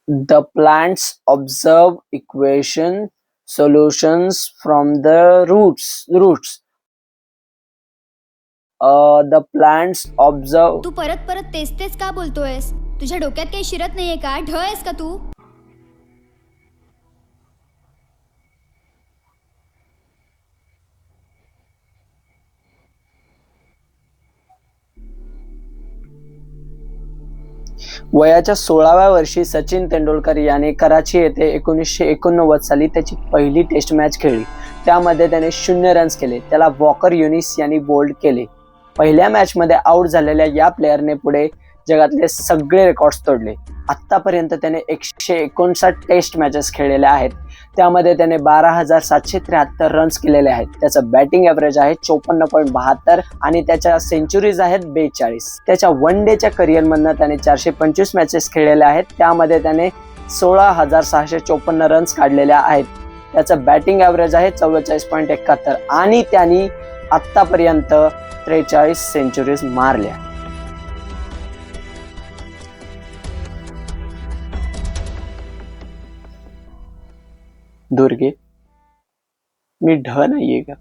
The plants observe equation solutions from the roots. The plants observe. तू परत परत तेच तेच का बोलतोयस? तुझ्या डोक्यात काही शिरत नाहीये का? ढ आहेस का तू? वयाच्या 16व्या वर्षी सचिन तेंडुलकर याने कराची येथे 1989 साली त्याची पहिली टेस्ट मॅच खेळली. त्यामध्ये त्याने 0 रन्स केले. त्याला वॉकर युनिस यांनी बोल्ड केले. पहिल्या मॅचमध्ये आउट झालेल्या या प्लेयरने पुढे जगातले सगळे रेकॉर्ड्स तोडले. आतापर्यंत त्याने 159 टेस्ट मॅचेस खेळलेल्या आहेत. त्यामध्ये त्याने 12,773 रन्स केलेले आहेत. त्याचं बॅटिंग ॲव्हरेज आहे 54.72 आणि त्याच्या सेंचुरीज आहेत 42. त्याच्या वन डेच्या करिअरमधनं त्याने 425 मॅचेस खेळलेल्या आहेत. त्यामध्ये त्याने 16,654 रन्स काढलेल्या आहेत. त्याचं बॅटिंग ॲव्हरेज आहे 44.71 आणि त्यांनी आत्तापर्यंत 43 सेंचुरीज मारल्या. दुर्गे, मी ढ नाहीये का?